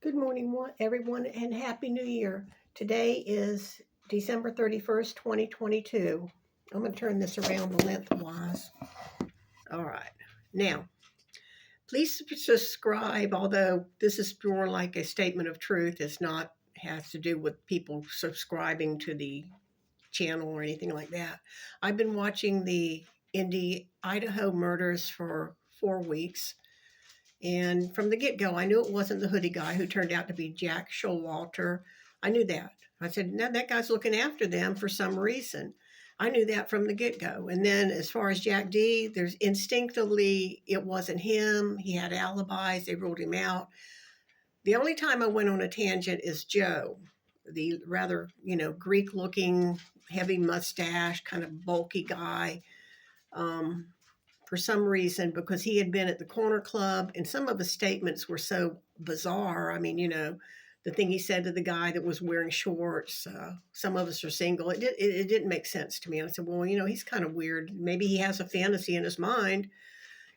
Good morning, everyone, and Happy New Year. Today is December 31st, 2022. I'm going to turn this around lengthwise. All right. Now, please subscribe, although this is more like a statement of truth. It's not has to do with people subscribing to the channel or anything like that. I've been watching the Idaho murders for 4 weeks. And from the get go, I knew it wasn't the hoodie guy who turned out to be Jack Showalter. I knew that. I said, no, that guy's looking after them for some reason. I knew that from the get go. And then as far as Jack D, there's instinctively, it wasn't him. He had alibis. They ruled him out. The only time I went on a tangent is Joe, the rather, Greek looking, heavy mustache, kind of bulky guy. Um, for some reason, because he had been at the corner club and some of his statements were so bizarre. I mean, the thing he said to the guy that was wearing shorts, some of us are single. It didn't make sense to me. And I said, well, he's kind of weird. Maybe he has a fantasy in his mind,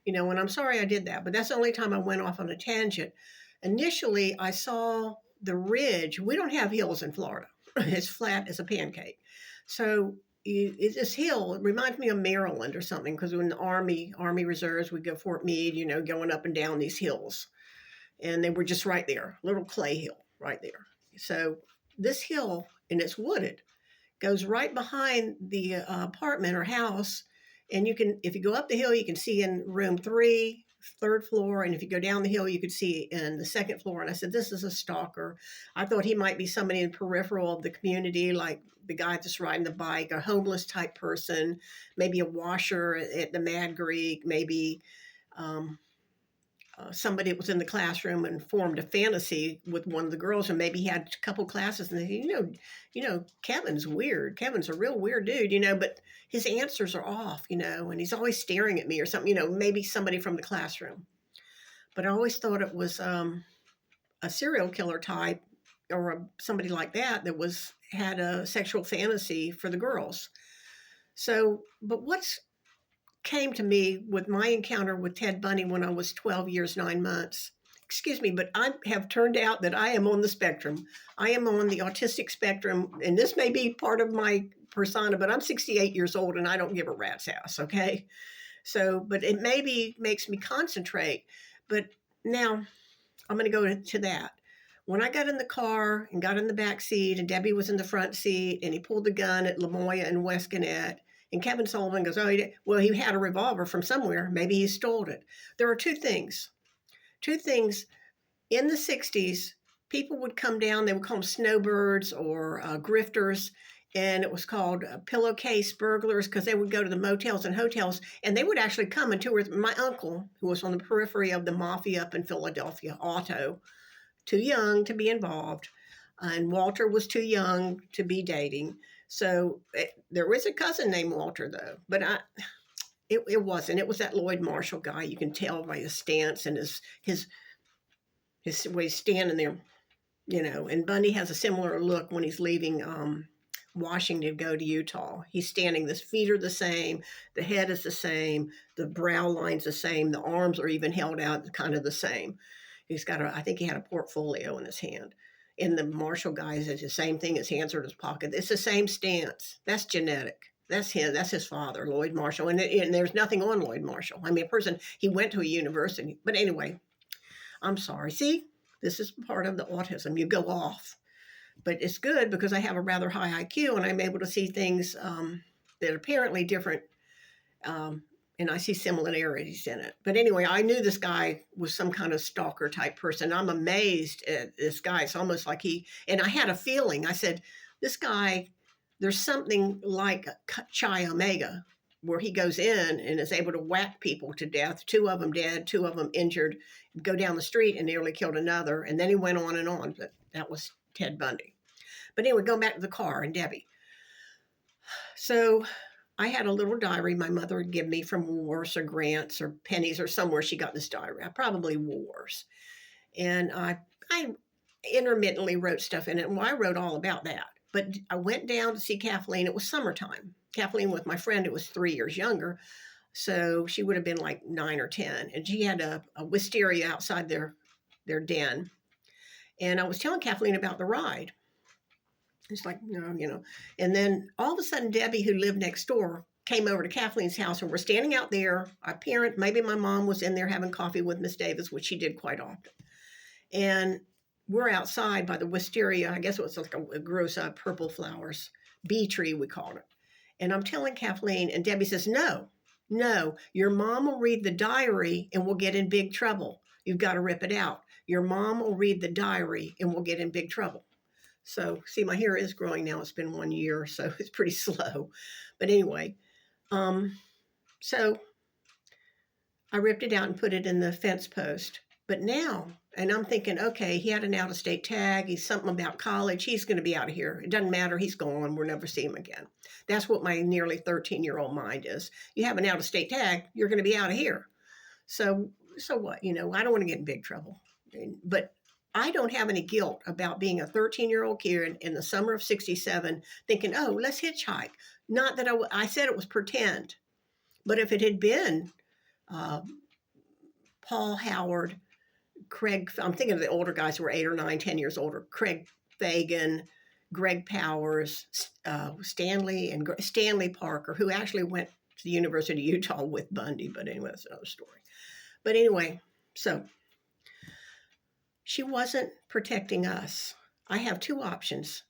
and I'm sorry I did that, but that's the only time I went off on a tangent. Initially, I saw the ridge. We don't have hills in Florida. It's flat as a pancake. So it's this hill. It reminds me of Maryland or something, because when the Army Reserves would go Fort Meade, going up and down these hills, and they were just right there, little clay hill right there. So this hill, and it's wooded, goes right behind the apartment or house, and if you go up the hill, you can see in room 3, third floor, and if you go down the hill, you could see in the second floor. And I said, this is a stalker. I thought he might be somebody in the peripheral of the community, like the guy that's riding the bike, a homeless type person, maybe a washer at the Mad Greek, maybe somebody that was in the classroom and formed a fantasy with one of the girls, and maybe he had a couple classes, and they, Kevin's weird. Kevin's a real weird dude, but his answers are off, and he's always staring at me or something, maybe somebody from the classroom. But I always thought it was a serial killer type, or somebody like that had a sexual fantasy for the girls. So, but what's came to me with my encounter with Ted Bundy when I was 12 years, 9 months. Excuse me, but I have turned out that I am on the spectrum. I am on the autistic spectrum, and this may be part of my persona, but I'm 68 years old and I don't give a rat's ass, okay? So, but it maybe makes me concentrate. But now I'm going to go to that. When I got in the car and got in the back seat, and Debbie was in the front seat, and he pulled the gun at Lamoya and Wesconet, and Kevin Sullivan goes, he had a revolver from somewhere. Maybe he stole it. There are two things. In the 60s, people would come down, they would call them snowbirds or grifters, and it was called pillowcase burglars, because they would go to the motels and hotels, and they would actually come and tour. My uncle, who was on the periphery of the mafia up in Philadelphia, Otto, too young to be involved, and Walter was too young to be dating. So there was a cousin named Walter, though, but it wasn't. It was that Lloyd Marshall guy. You can tell by his stance and his way he's standing there, And Bundy has a similar look when he's leaving Washington to go to Utah. He's standing. The feet are the same. The head is the same. The brow line's the same. The arms are even held out, kind of the same. I think he had a portfolio in his hand. And the Marshall guy is the same thing. His hands are in his pocket. It's the same stance. That's genetic. That's him. That's his father, Lloyd Marshall. And there's nothing on Lloyd Marshall. I mean, he went to a university. But anyway, I'm sorry. See, this is part of the autism. You go off. But it's good because I have a rather high IQ, and I'm able to see things that are apparently different, and I see similarities in it. But anyway, I knew this guy was some kind of stalker type person. I'm amazed at this guy. It's almost like and I had a feeling. I said, this guy, there's something like Chi Omega, where he goes in and is able to whack people to death, 2 of them dead, 2 of them injured, go down the street and nearly killed another. And then he went on and on. But that was Ted Bundy. But anyway, going back to the car and Debbie. So I had a little diary my mother would give me from Woolworths or Grants or Pennies or somewhere. She got this diary. Probably Woolworths. And I intermittently wrote stuff in it. And I wrote all about that. But I went down to see Kathleen. It was summertime. Kathleen, with my friend, it was 3 years younger. So she would have been like 9 or 10. And she had a wisteria outside their den. And I was telling Kathleen about the ride. It's like, no, And then all of a sudden, Debbie, who lived next door, came over to Kathleen's house, and we're standing out there. Our parent, maybe my mom, was in there having coffee with Miss Davis, which she did quite often. And we're outside by the wisteria. I guess it was like a gross purple flowers, bee tree, we called it. And I'm telling Kathleen, and Debbie says, no, your mom will read the diary and we'll get in big trouble. You've got to rip it out. Your mom will read the diary and we'll get in big trouble. So, see, my hair is growing now. It's been 1 year, so it's pretty slow. But anyway, so I ripped it out and put it in the fence post. But now, and I'm thinking, okay, he had an out-of-state tag. He's something about college. He's going to be out of here. It doesn't matter. He's gone. We'll never see him again. That's what my nearly 13-year-old mind is. You have an out-of-state tag, you're going to be out of here. So what? I don't want to get in big trouble. But I don't have any guilt about being a 13-year-old kid in the summer of 67 thinking, oh, let's hitchhike. Not that I said it was pretend. But if it had been Paul Howard, Craig, I'm thinking of the older guys who were 8 or 9, 10 years older, Craig Fagan, Greg Powers, Stanley Parker, who actually went to the University of Utah with Bundy. But anyway, that's another story. But anyway, so she wasn't protecting us. I have two options.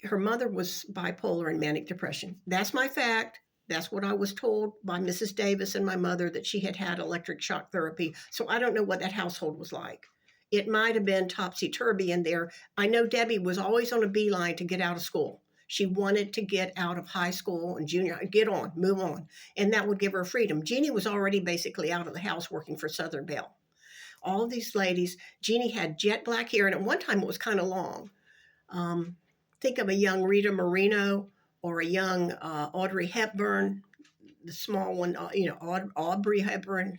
Her mother was bipolar and manic depression. That's my fact. That's what I was told by Mrs. Davis and my mother, that she had had electric shock therapy. So I don't know what that household was like. It might have been topsy-turvy in there. I know Debbie was always on a beeline to get out of school. She wanted to get out of high school and junior, get on, move on. And that would give her freedom. Jeannie was already basically out of the house working for Southern Bell. All of these ladies, Jeannie had jet black hair, and at one time it was kind of long. Think of a young Rita Moreno or a young Audrey Hepburn, the small one, Aubrey Hepburn,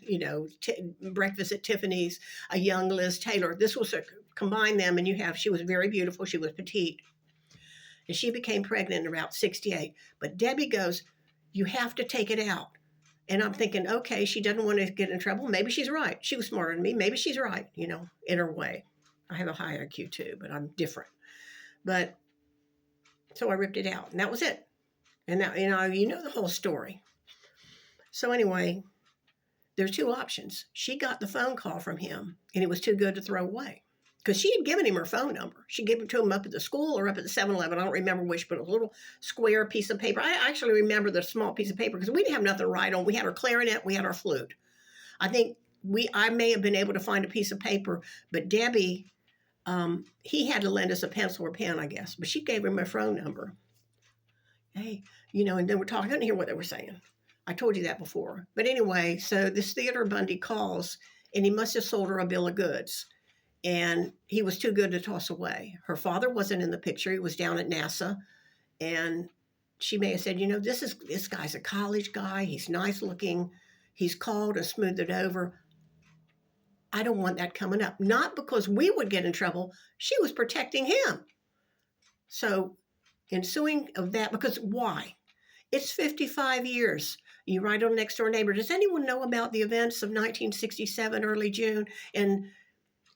Breakfast at Tiffany's, a young Liz Taylor. This was combine them, and she was very beautiful. She was petite. And she became pregnant in about 68. But Debbie goes, you have to take it out. And I'm thinking, okay, she doesn't want to get in trouble. Maybe she's right. She was smarter than me. Maybe she's right, in her way. I have a high IQ too, but I'm different. But so I ripped it out, and that was it. And now, the whole story. So anyway, there's two options. She got the phone call from him, and it was too good to throw away. Because she had given him her phone number. She gave it to him up at the school or up at the 7-Eleven. I don't remember which, but it was a little square piece of paper. I actually remember the small piece of paper because we didn't have nothing to write on. We had our clarinet, we had our flute. I think I may have been able to find a piece of paper, but Debbie, he had to lend us a pencil or pen, I guess. But she gave him her phone number. Hey, and then we're talking. I didn't hear what they were saying. I told you that before. But anyway, so this Theodore Bundy calls, and he must have sold her a bill of goods. And he was too good to toss away. Her father wasn't in the picture. He was down at NASA. And she may have said, this guy's a college guy. He's nice looking. He's called and smoothed it over. I don't want that coming up. Not because we would get in trouble. She was protecting him. So ensuing of that, because why? It's 55 years. You write on Next Door Neighbor, does anyone know about the events of 1967, early June? And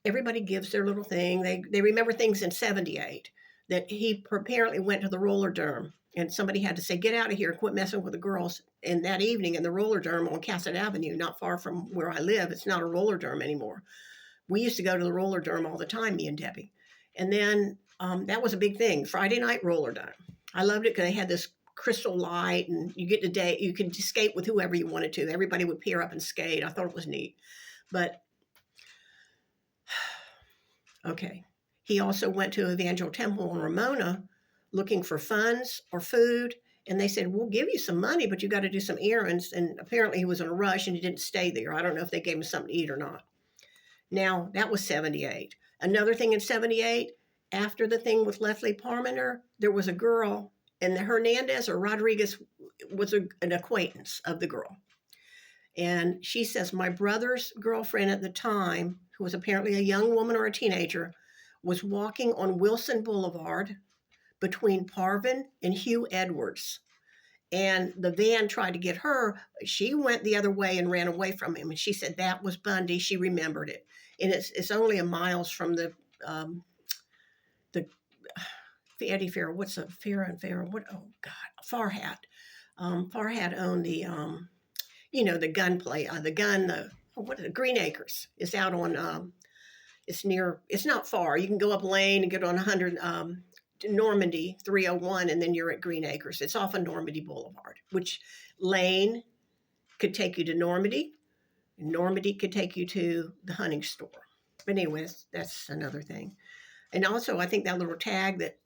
everybody gives their little thing. They remember things in 78, that he apparently went to the roller derm, and somebody had to say, get out of here, quit messing with the girls. And that evening in the roller derm on Cassett Avenue, not far from where I live, it's not a roller derm anymore. We used to go to the roller derm all the time, me and Debbie. And then that was a big thing, Friday night roller derm. I loved it because they had this crystal light, and you could skate with whoever you wanted to. Everybody would peer up and skate. I thought it was neat. But okay. He also went to Evangel Temple in Ramona looking for funds or food. And they said, we'll give you some money, but you got to do some errands. And apparently he was in a rush and he didn't stay there. I don't know if they gave him something to eat or not. Now, that was 78. Another thing in 78, after the thing with Leslie Parmenter, there was a girl, and Hernandez or Rodriguez was an acquaintance of the girl. And she says, my brother's girlfriend at the time, who was apparently a young woman or a teenager, was walking on Wilson Boulevard between Parvin and Hugh Edwards. and the van tried to get her. She went the other way and ran away from him. And she said that was Bundy. She remembered it. And it's only a miles from the Eddie Farrell. What's a Farrah and Farrah? What? Oh God, Farhat. Farhat owned the the gun play, the Green Acres. It's out on it's near. It's not far. You can go up Lane and get on 100 Normandy 301, and then you're at Green Acres. It's off of Normandy Boulevard, which Lane could take you to Normandy. Normandy could take you to the hunting store. But anyways, that's another thing. And also, I think that little tag that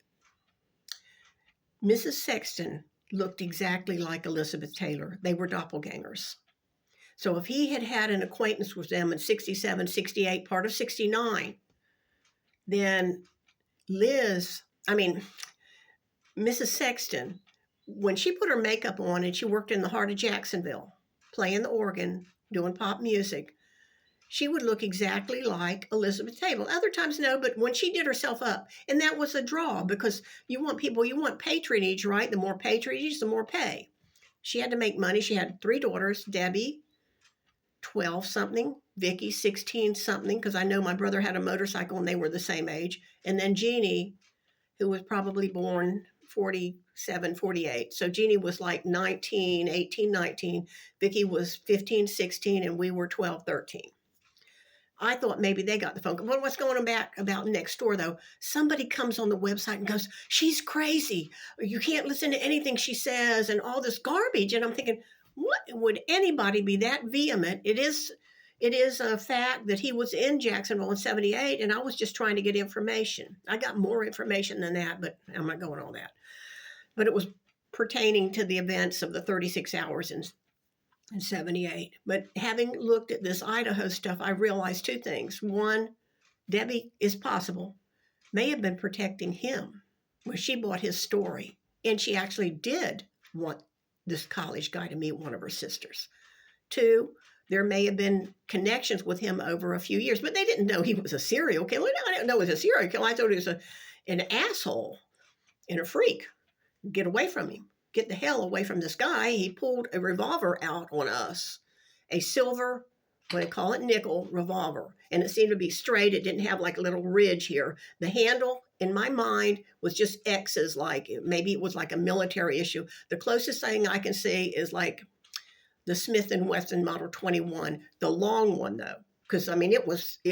Mrs. Sexton looked exactly like Elizabeth Taylor. They were doppelgangers. So if he had had an acquaintance with them in 67, 68, part of 69, then Mrs. Sexton, when she put her makeup on and she worked in the heart of Jacksonville, playing the organ, doing pop music, she would look exactly like Elizabeth Taylor. Other times, no, but when she did herself up, and that was a draw because you want patronage, right? The more patronage, the more pay. She had to make money. She had 3 daughters, Debbie, 12 something, Vicky, 16 something, because I know my brother had a motorcycle and they were the same age. And then Jeannie, who was probably born 47, 48. So Jeannie was like 19, 18, 19. Vicky was 15, 16, and we were 12, 13. I thought maybe they got the phone call. Well, what's going on about next door, though? Somebody comes on the website and goes, she's crazy. You can't listen to anything she says and all this garbage. And I'm thinking, what would anybody be that vehement? It is a fact that he was in Jacksonville in 78, and I was just trying to get information. I got more information than that, but I'm not going on that. But it was pertaining to the events of the 36 hours in 78. But having looked at this Idaho stuff, I realized 2 things. One, Debbie is possible, may have been protecting him when she bought his story. And she actually did want this college guy to meet one of her sisters. 2, there may have been connections with him over a few years, but they didn't know he was a serial killer. I didn't know he was a serial killer. I thought he was an asshole and a freak. Get away from him. Get the hell away from this guy. He pulled a revolver out on us, a silver, what they call it, nickel revolver. And it seemed to be straight. It didn't have like a little ridge here. The handle, in my mind, was just X's, like maybe it was like a military issue. The closest thing I can see is like the Smith & Wesson Model 21, the long one though, because it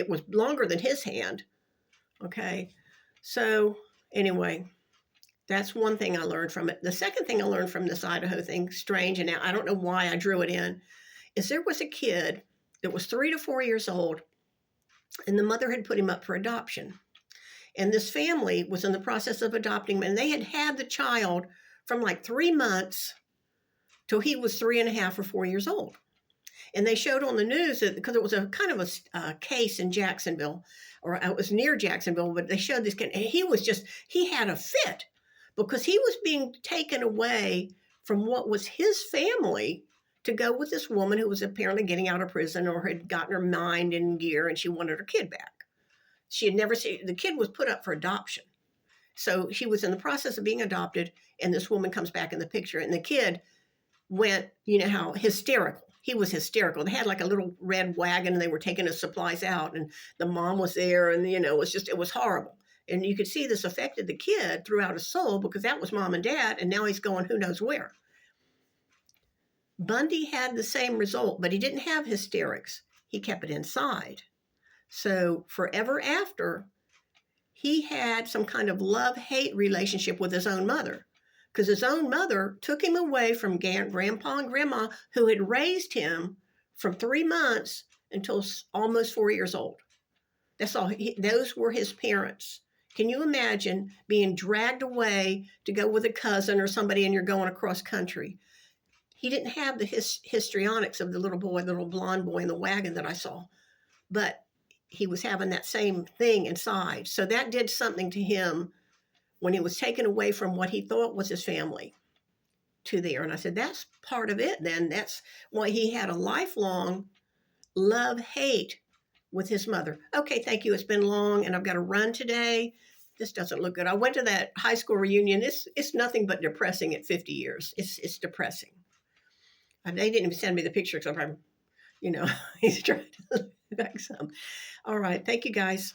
was longer than his hand. Okay, so anyway. That's one thing I learned from it. The second thing I learned from this Idaho thing, strange, and now I don't know why I drew it in, is there was a kid that was 3 to 4 years old, and the mother had put him up for adoption. And this family was in the process of adopting him, and they had the child from like 3 months till he was 3.5 or 4 years old. And they showed on the news that, because it was a kind of a case in Jacksonville, or it was near Jacksonville, but they showed this kid, and he had a fit. Because he was being taken away from what was his family to go with this woman who was apparently getting out of prison or had gotten her mind in gear, and she wanted her kid back. She had never seen, the kid was put up for adoption. So she was in the process of being adopted, and this woman comes back in the picture, and the kid went, how hysterical. He was hysterical. They had like a little red wagon, and they were taking his supplies out, and the mom was there, and it was horrible. And you could see this affected the kid throughout his soul, because that was mom and dad, and now he's going who knows where. Bundy had the same result, but he didn't have hysterics. He kept it inside. So forever after, he had some kind of love-hate relationship with his own mother, because his own mother took him away from grandpa and grandma, who had raised him from 3 months until almost 4 years old. That's all. Those were his parents. Can you imagine being dragged away to go with a cousin or somebody, and you're going across country? He didn't have the histrionics of the little blonde boy in the wagon that I saw, but he was having that same thing inside. So that did something to him when he was taken away from what he thought was his family to there. And I said, that's part of it then. That's why he had a lifelong love-hate with his mother. Okay, thank you. It's been long, and I've got to run today. this doesn't look good. I went to that high school reunion. It's nothing but depressing at 50 years. It's depressing. And they didn't even send me the picture because I'm, he's trying to look back some. All right. Thank you, guys.